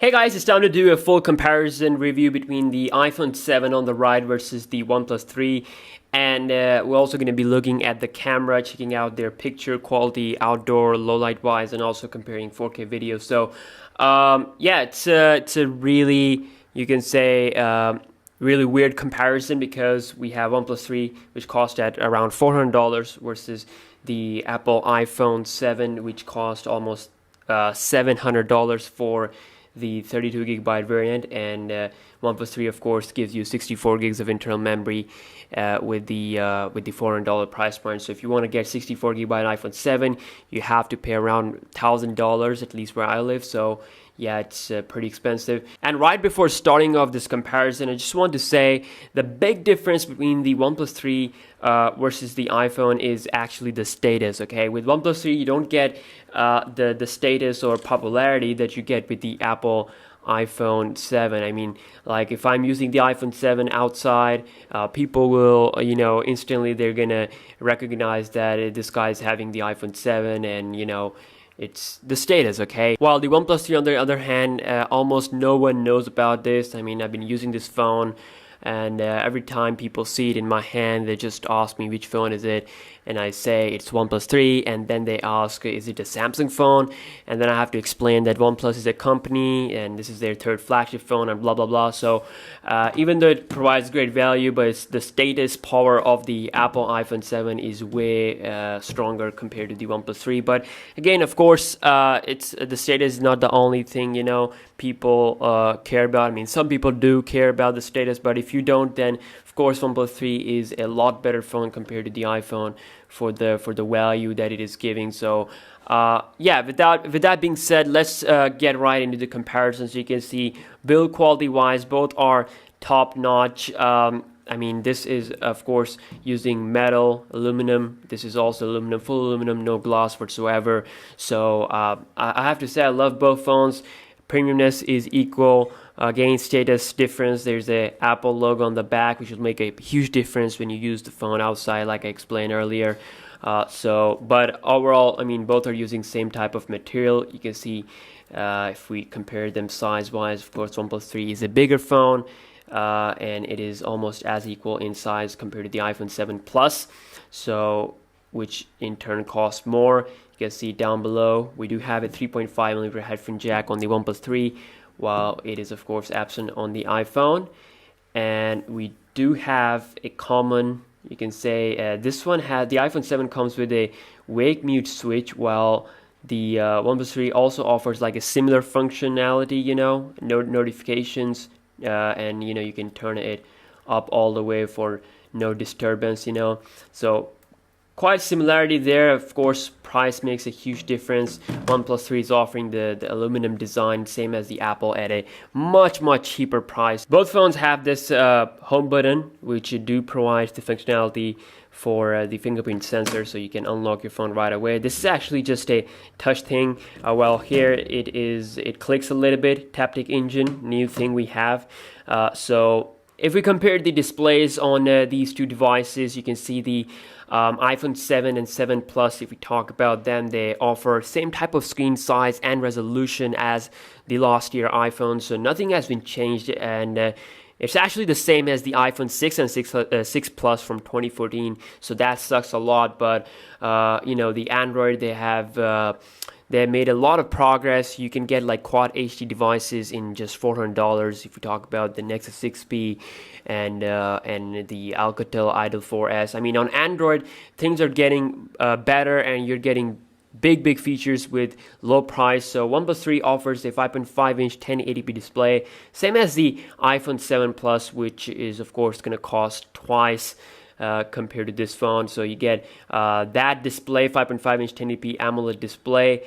Hey guys, it's time to do a full comparison review between the iPhone 7 on the right versus the OnePlus 3, and we're also going to be looking at the camera, checking out their picture quality outdoor low light wise, and also comparing 4K video. So yeah, it's a really, you can say, really weird comparison because we have OnePlus 3 which cost at around $400 versus the Apple iPhone 7 which cost almost $700 for the 32 gigabyte variant, and OnePlus 3 of course gives you 64 gigs of internal memory with the $400 price point. So if you want to get 64 gigabyte iPhone 7, you have to pay around $1,000, at least where I live. So yeah, it's pretty expensive. And right before starting off this comparison, I just want to say the big difference between the OnePlus 3 versus the iPhone is actually the status. Okay, with OnePlus 3 you don't get the status or popularity that you get with the Apple iPhone 7. I mean, like if I'm using the iPhone 7 outside, people will, instantly they're gonna recognize that this guy is having the iPhone 7, and it's the status, okay? While the OnePlus 3 on the other hand, almost no one knows about this. I mean, I've been using this phone, and every time people see it in my hand, they just ask me which phone is it, and I say it's OnePlus 3, and then they ask, is it a Samsung phone? And then I have to explain that OnePlus is a company and this is their third flagship phone and blah blah blah. So even though it provides great value, but it's the status power of the Apple iPhone 7 is way stronger compared to the OnePlus 3. But again, of course, it's the status is not the only thing people care about. I mean, some people do care about the status, but if you don't, then of course OnePlus 3 is a lot better phone compared to the iPhone for the value that it is giving. So yeah, with that being said, let's get right into the comparisons. You can see build quality wise, both are top notch. I mean, this is of course using metal, aluminum. This is also aluminum, full aluminum, no gloss whatsoever. So I have to say I love both phones. Premiumness is equal. Again, status difference, there's a Apple logo on the back, which will make a huge difference when you use the phone outside, like I explained earlier. But overall, I mean, both are using same type of material. You can see if we compare them size wise, of course OnePlus 3 is a bigger phone, and it is almost as equal in size compared to the iPhone 7 Plus, so which in turn costs more. You can see down below we do have a 3.5mm headphone jack on the OnePlus 3, while it is of course absent on the iPhone. And we do have a common, you can say, this one had, the iPhone 7 comes with a wake mute switch, while the OnePlus 3 also offers like a similar functionality, notifications, and you can turn it up all the way for no disturbance, so quite similarity there. Of course, price makes a huge difference. OnePlus 3 is offering the aluminum design, same as the Apple, at a much cheaper price. Both phones have this home button, which do provide the functionality for the fingerprint sensor, so you can unlock your phone right away. This is actually just a touch thing. Well, here it clicks a little bit. Taptic engine, new thing we have. So if we compare the displays on these two devices, you can see the iPhone 7 and 7 Plus, if we talk about them, they offer same type of screen size and resolution as the last year iPhone, so nothing has been changed, and it's actually the same as the iPhone 6 and 6 Plus from 2014, so that sucks a lot. But the Android, they have made a lot of progress. You can get like Quad HD devices in just $400 if we talk about the Nexus 6P and the Alcatel Idol 4S. I mean, on Android, things are getting better, and you're getting big features with low price. So OnePlus 3 offers a 5.5-inch 1080p display, same as the iPhone 7 Plus, which is of course going to cost twice compared to this phone. So you get that display, 5.5-inch 1080p AMOLED display,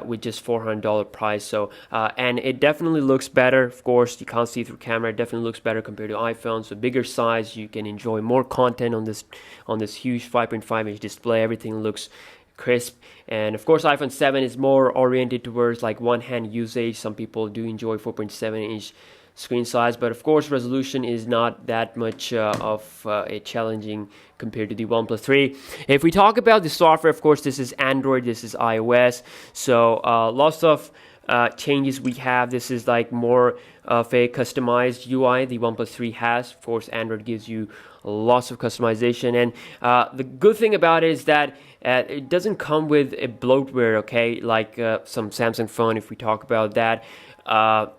with just $400 price. So and it definitely looks better. Of course, you can't see through camera. It definitely looks better compared to iPhone. So bigger size, you can enjoy more content on this huge 5.5-inch display. Everything looks crisp. And of course, iPhone 7 is more oriented towards like one-hand usage. Some people do enjoy 4.7-inch screen size, but of course resolution is not that much of a challenging compared to the OnePlus 3. If we talk about the software, of course this is Android, this is iOS, so lots of changes we have. This is like more of a customized UI the OnePlus 3 has. Of course, Android gives you lots of customization, and the good thing about it is that it doesn't come with a bloatware, okay, like some Samsung phone. If we talk about that,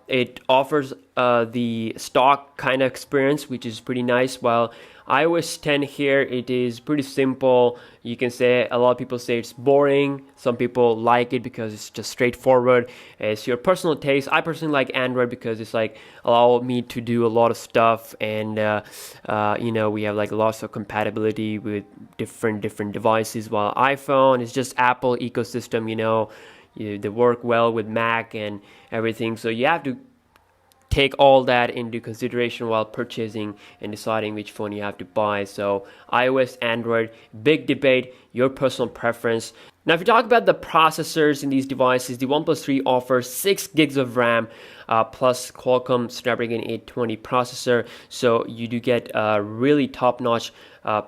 it offers the stock kind of experience, which is pretty nice. While iOS 10 here, it is pretty simple. You can say a lot of people say it's boring. Some people like it because it's just straightforward. It's your personal taste. I personally like Android because it's like allow me to do a lot of stuff, and we have like lots of compatibility with different devices. While iPhone is just Apple ecosystem, they work well with Mac and everything. So you have to take all that into consideration while purchasing and deciding which phone you have to buy. So iOS, Android, big debate, your personal preference. Now, if you talk about the processors in these devices, the OnePlus 3 offers 6 gigs of RAM plus Qualcomm Snapdragon 820 processor. So you do get really top-notch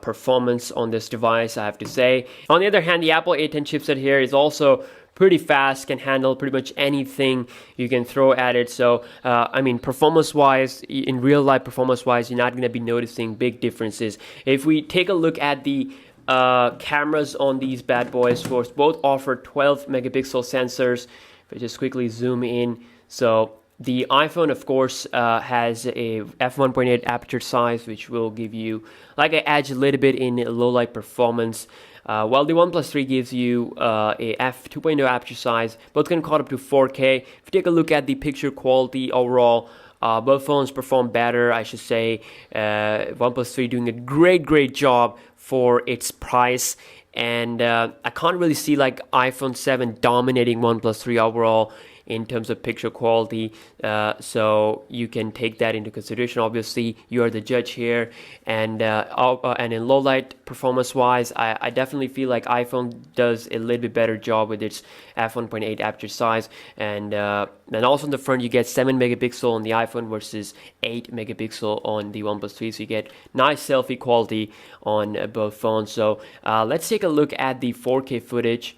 performance on this device, I have to say. On the other hand, the Apple A10 chipset here is also pretty fast, can handle pretty much anything you can throw at it. So performance wise, in real life performance wise, you're not going to be noticing big differences. If we take a look at the cameras on these bad boys, of course, both offer 12 megapixel sensors. If I just quickly zoom in, so the iPhone, of course, has a f1.8 aperture size, which will give you like an edge a little bit in low light performance. While the OnePlus 3 gives you a f2.0 aperture size, both can caught up to 4K. If you take a look at the picture quality overall, both phones perform better, I should say. OnePlus 3 doing a great job for its price, and I can't really see like iPhone 7 dominating OnePlus 3 overall in terms of picture quality, so you can take that into consideration. Obviously, you are the judge here, and in low light performance wise, I definitely feel like iPhone does a little bit better job with its f1.8 aperture size, and also in the front you get 7 megapixel on the iPhone versus 8 megapixel on the OnePlus 3, so you get nice selfie quality on both phones. So let's take a look at the 4K footage.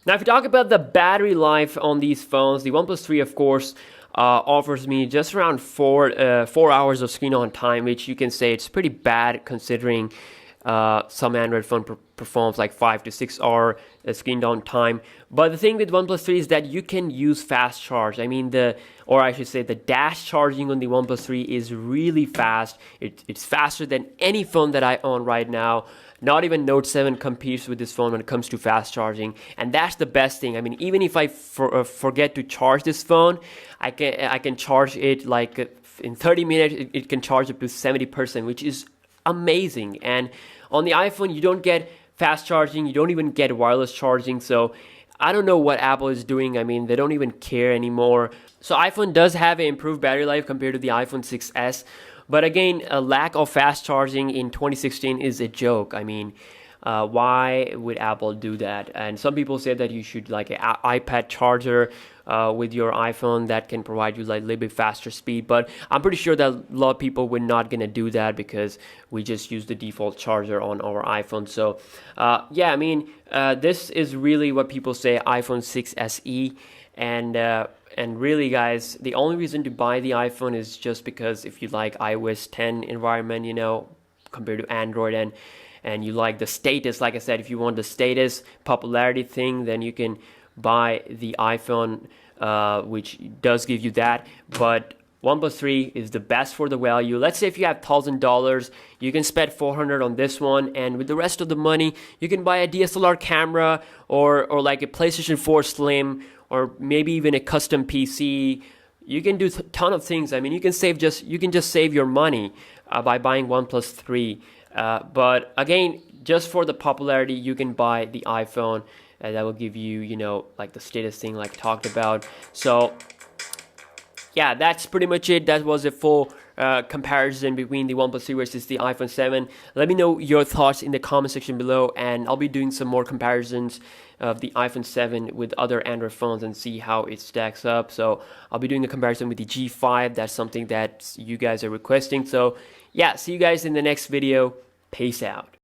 Now, if you talk about the battery life on these phones, the OnePlus 3, of course, offers me just around 4 hours of screen on time, which you can say it's pretty bad considering some Android phone performs like 5 to 6 hour screen on time. But the thing with OnePlus 3 is that you can use fast charge. I mean, or I should say the dash charging on the OnePlus 3 is really fast. It's faster than any phone that I own right now. Not even Note 7 competes with this phone when it comes to fast charging, and that's the best thing. I mean, even if I forget to charge this phone, I can charge it like in 30 minutes. It can charge up to 70%, which is amazing. And on the iPhone, you don't get fast charging. You don't even get wireless charging. So I don't know what Apple is doing. I mean, they don't even care anymore. So iPhone does have an improved battery life compared to the iPhone 6s. But again, a lack of fast charging in 2016 is a joke. I mean, why would Apple do that? And some people say that you should like an iPad charger with your iPhone that can provide you like a little bit faster speed. But I'm pretty sure that a lot of people were not gonna do that because we just use the default charger on our iPhone. So yeah, I mean, this is really what people say iPhone 6 SE. And really, guys, the only reason to buy the iPhone is just because if you like iOS 10 environment, you know, compared to Android, and you like the status. Like I said, if you want the status popularity thing, then you can buy the iPhone, which does give you that. But OnePlus 3 is the best for the value. Let's say if you have $1,000, you can spend $400 on this one, and with the rest of the money, you can buy a DSLR camera or like a PlayStation 4 Slim, or maybe even a custom PC. You can do a ton of things. I mean, you can just save your money by buying OnePlus 3. But again, just for the popularity, you can buy the iPhone, and that will give you, you know, like the status thing like talked about. So yeah, that's pretty much it. That was a full comparison between the OnePlus 3 versus the iPhone 7. Let me know your thoughts in the comment section below, and I'll be doing some more comparisons of the iPhone 7 with other Android phones and see how it stacks up. So I'll be doing a comparison with the G5. That's something that you guys are requesting. So yeah, see you guys in the next video. Peace out.